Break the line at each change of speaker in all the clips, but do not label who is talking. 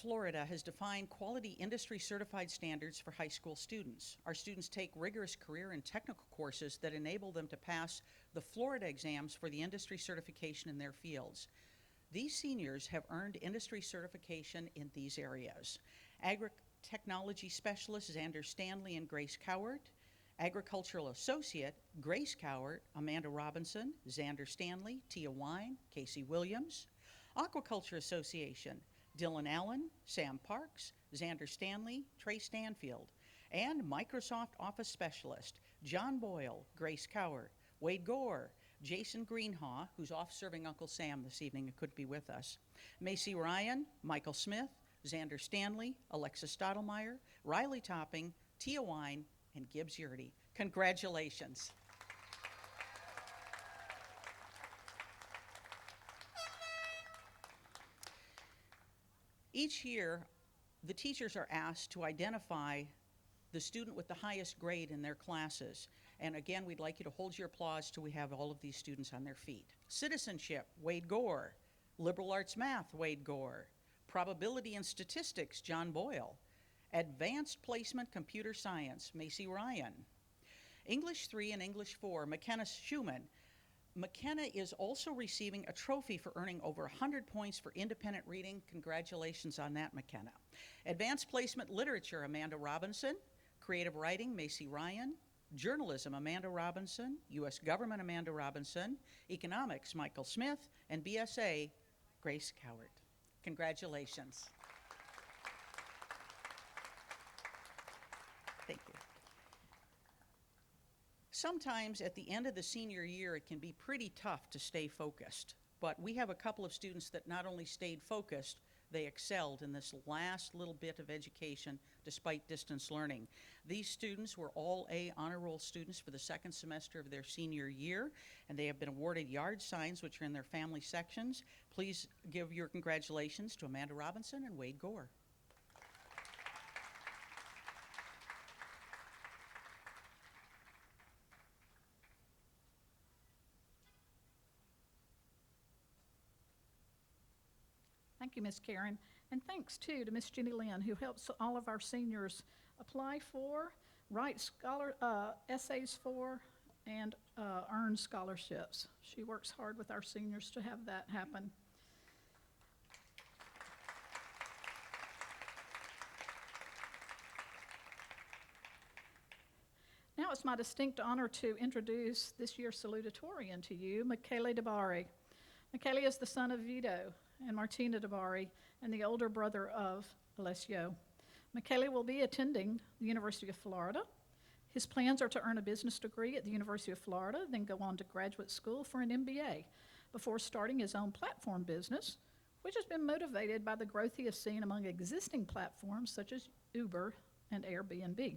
Florida has defined quality industry certified standards for high school students. Our students take rigorous career and technical courses that enable them to pass the Florida exams for the industry certification in their fields. These seniors have earned industry certification in these areas: Agri-Technology Specialist Xander Stanley and Grace Cowart, Agricultural Associate Grace Cowart, Amanda Robinson, Xander Stanley, Tia Wine, Casey Williams, Aquaculture Association Dylan Allen, Sam Parks, Xander Stanley, Trey Stanfield, and Microsoft Office Specialist John Boyle, Grace Cowart, Wade Gore, Jason Greenhaw, who's off serving Uncle Sam this evening and couldn't be with us, Macy Ryan, Michael Smith, Xander Stanley, Alexis Stottlemyre, Riley Topping, Tia Wine, and Gibbs Yurdy. Congratulations. Each year, the teachers are asked to identify the student with the highest grade in their classes. And again, we'd like you to hold your applause till we have all of these students on their feet. Citizenship, Wade Gore. Liberal Arts Math, Wade Gore. Probability and Statistics, John Boyle. Advanced Placement Computer Science, Macy Ryan. English 3 and English 4, McKenna Schumann. McKenna is also receiving a trophy for earning over 100 points for independent reading. Congratulations on that, McKenna. Advanced Placement Literature, Amanda Robinson. Creative Writing, Macy Ryan. Journalism, Amanda Robinson. U.S. Government, Amanda Robinson. Economics, Michael Smith. And BSA, Grace Cowart. Congratulations. Thank you. Sometimes at the end of the senior year, it can be pretty tough to stay focused. But we have a couple of students that not only stayed focused, they excelled in this last little bit of education despite distance learning. These students were all A honor roll students for the second semester of their senior year, and they have been awarded yard signs, which are in their family sections. Please give your congratulations to Amanda Robinson and Wade Gore.
Thank you, Ms. Karen. And thanks, too, to Ms. Jenny Lynn, who helps all of our seniors apply for, write essays for, and earn scholarships. She works hard with our seniors to have that happen. Now it's my distinct honor to introduce this year's salutatorian to you, Michele DiBari. Michele is the son of Vito and Martina DiBari, and the older brother of Alessio. Michele will be attending the University of Florida. His plans are to earn a business degree at the University of Florida, then go on to graduate school for an MBA before starting his own platform business, which has been motivated by the growth he has seen among existing platforms such as Uber and Airbnb.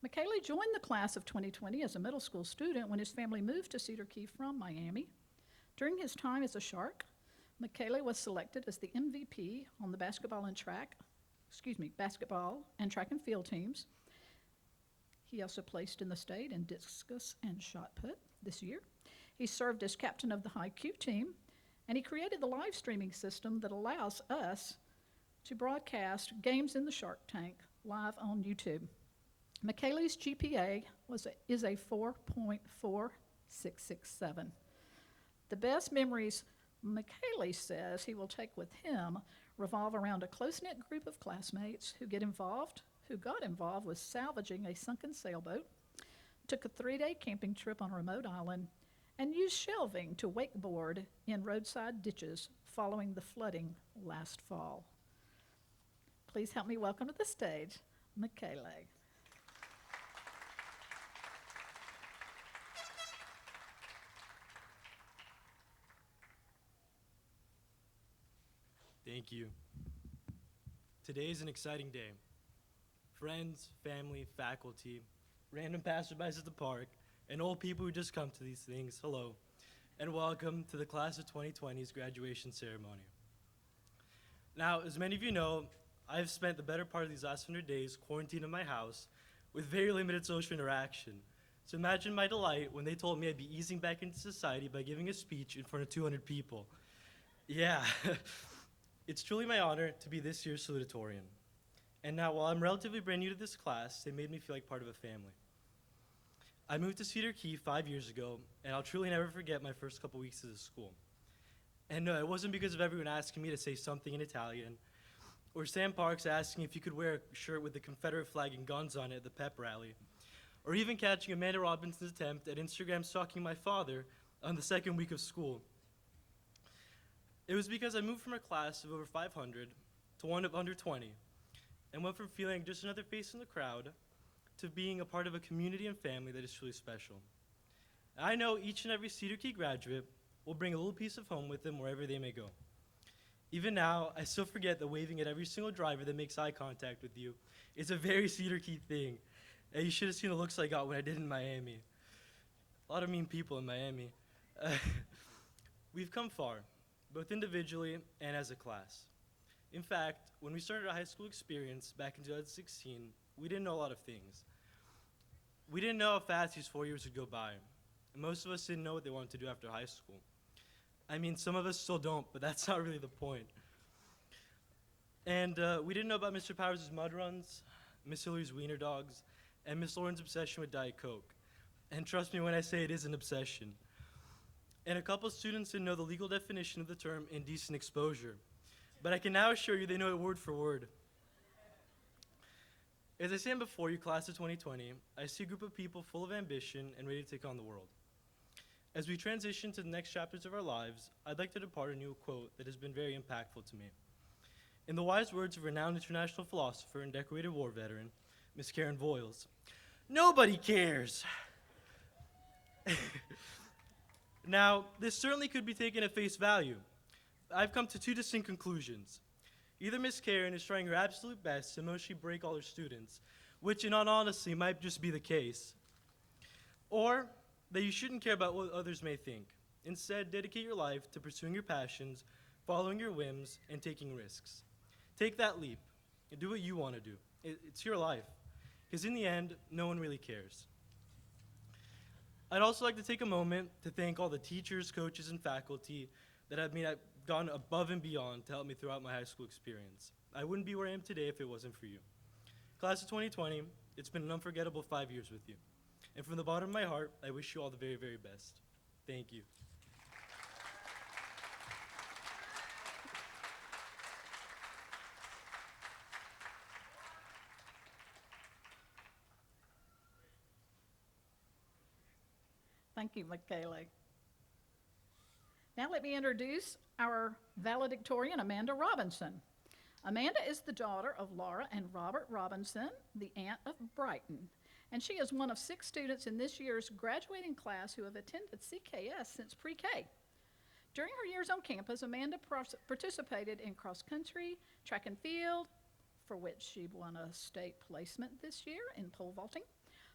Michele joined the class of 2020 as a middle school student when his family moved to Cedar Key from Miami. During his time as a Shark, Michele was selected as the MVP on the basketball and track and field teams. He also placed in the state in discus and shot put this year. He served as captain of the high Q team, and he created the live streaming system that allows us to broadcast games in the Shark Tank live on YouTube. Michele's GPA is a 4.4667. The best memories Michele says he will take with him revolve around a close-knit group of classmates who got involved with salvaging a sunken sailboat, took a 3-day camping trip on a remote island, and used shelving to wakeboard in roadside ditches following the flooding last fall. Please help me welcome to the stage, Michele.
Thank you. Today is an exciting day. Friends, family, faculty, random passerbys at the park, and old people who just come to these things, hello, and welcome to the class of 2020's graduation ceremony. Now, as many of you know, I've spent the better part of these last 100 days quarantined in my house with very limited social interaction. So imagine my delight when they told me I'd be easing back into society by giving a speech in front of 200 people. Yeah. It's truly my honor to be this year's Salutatorian. And now, while I'm relatively brand new to this class, they made me feel like part of a family. I moved to Cedar Key 5 years ago, and I'll truly never forget my first couple weeks at the school. And no, it wasn't because of everyone asking me to say something in Italian, or Sam Parks asking if you could wear a shirt with the Confederate flag and guns on it at the pep rally, or even catching Amanda Robinson's attempt at Instagram stalking my father on the second week of school. It was because I moved from a class of over 500 to one of under 20, and went from feeling just another face in the crowd to being a part of a community and family that is truly special. And I know each and every Cedar Key graduate will bring a little piece of home with them wherever they may go. Even now, I still forget that waving at every single driver that makes eye contact with you is a very Cedar Key thing. And you should have seen the looks I got when I did in Miami. A lot of mean people in Miami. We've come far, both individually and as a class. In fact, when we started our high school experience back in 2016, we didn't know a lot of things. We didn't know how fast these 4 years would go by. And most of us didn't know what they wanted to do after high school. I mean, some of us still don't, but that's not really the point. And we didn't know about Mr. Powers' mud runs, Miss Hillary's wiener dogs, and Miss Lauren's obsession with Diet Coke. And trust me when I say it is an obsession. And a couple students didn't know the legal definition of the term indecent exposure. But I can now assure you they know it word for word. As I stand before you, class of 2020, I see a group of people full of ambition and ready to take on the world. As we transition to the next chapters of our lives, I'd like to depart a new quote that has been very impactful to me. In the wise words of renowned international philosopher and decorated war veteran, Miss Karen Voiles, "Nobody cares." Now, this certainly could be taken at face value. I've come to two distinct conclusions. Either Miss Karen is trying her absolute best to emotionally break all her students, which in all honesty might just be the case, or that you shouldn't care about what others may think. Instead, dedicate your life to pursuing your passions, following your whims, and taking risks. Take that leap and do what you want to do. It's your life, because in the end, no one really cares. I'd also like to take a moment to thank all the teachers, coaches, and faculty that have gone above and beyond to help me throughout my high school experience. I wouldn't be where I am today if it wasn't for you. Class of 2020, it's been an unforgettable 5 years with you. And from the bottom of my heart, I wish you all the very, very best. Thank you.
Thank you, Michele. Now let me introduce our valedictorian, Amanda Robinson. Amanda is the daughter of Laura and Robert Robinson, the aunt of Brighton, and she is one of 6 students in this year's graduating class who have attended CKS since pre-K. During her years on campus, Amanda participated in cross-country, track and field, for which she won a state placement this year in pole vaulting,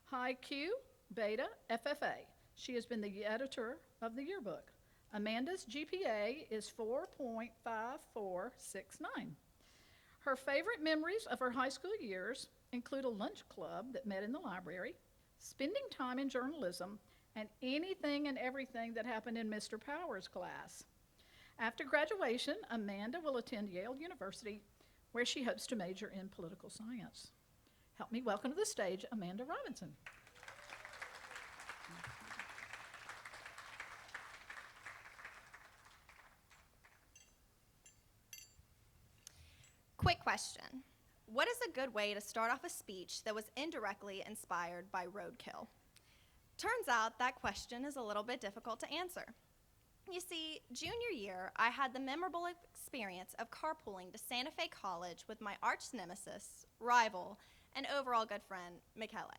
high Q, beta, FFA. She has been the editor of the yearbook. Amanda's GPA is 4.5469. Her favorite memories of her high school years include a lunch club that met in the library, spending time in journalism, and anything and everything that happened in Mr. Powers' class. After graduation, Amanda will attend Yale University, where she hopes to major in political science. Help me welcome to the stage Amanda Robinson.
Quick question. What is a good way to start off a speech that was indirectly inspired by roadkill? Turns out that question is a little bit difficult to answer. You see, junior year, I had the memorable experience of carpooling to Santa Fe College with my arch nemesis, rival, and overall good friend, Michele.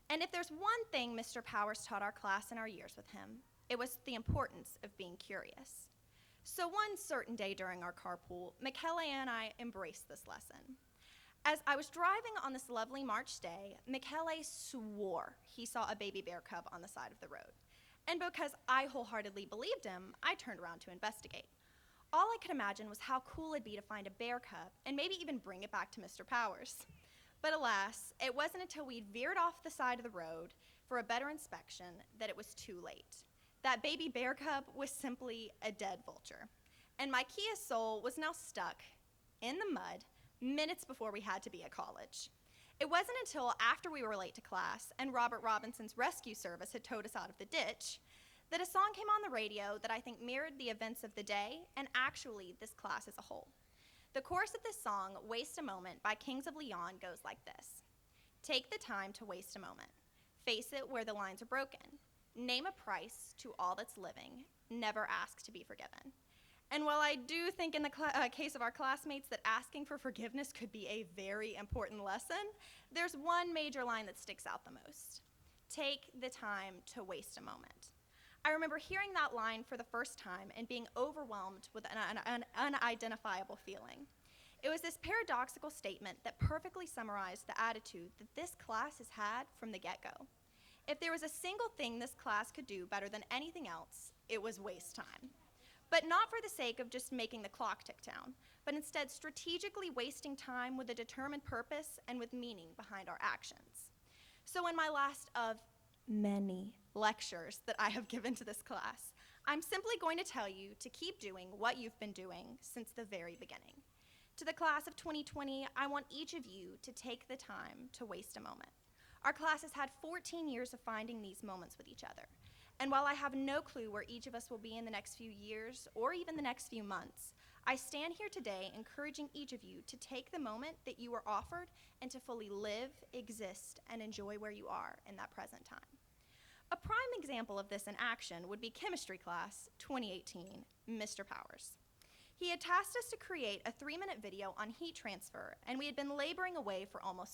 And if there's one thing Mr. Powers taught our class in our years with him, it was the importance of being curious. So one certain day during our carpool, Michele and I embraced this lesson. As I was driving on this lovely March day, Michele swore he saw a baby bear cub on the side of the road. And because I wholeheartedly believed him, I turned around to investigate. All I could imagine was how cool it'd be to find a bear cub and maybe even bring it back to Mr. Powers. But alas, it wasn't until we veered off the side of the road for a better inspection that it was too late. That baby bear cub was simply a dead vulture. and my Kia Soul was now stuck in the mud minutes before we had to be at college. It wasn't until after we were late to class and Robert Robinson's rescue service had towed us out of the ditch that a song came on the radio that I think mirrored the events of the day and actually this class as a whole. The chorus of this song, Waste a Moment by Kings of Leon, goes like this. Take the time to waste a moment. Face it where the lines are broken. Name a price to all that's living. Never ask to be forgiven. And while I do think in the case of our classmates that asking for forgiveness could be a very important lesson, there's one major line that sticks out the most. Take the time to waste a moment. I remember hearing that line for the first time and being overwhelmed with an unidentifiable feeling. It was this paradoxical statement that perfectly summarized the attitude that this class has had from the get-go. If there was a single thing this class could do better than anything else, it was waste time. But not for the sake of just making the clock tick down, but instead strategically wasting time with a determined purpose and with meaning behind our actions. So in my last of many lectures that I have given to this class, I'm simply going to tell you to keep doing what you've been doing since the very beginning. To the class of 2020, I want each of you to take the time to waste a moment. Our class has had 14 years of finding these moments with each other. And while I have no clue where each of us will be in the next few years or even the next few months, I stand here today encouraging each of you to take the moment that you were offered and to fully live, exist, and enjoy where you are in that present time. A prime example of this in action would be chemistry class 2018, Mr. Powers. He had tasked us to create a 3-minute video on heat transfer, and we had been laboring away for almost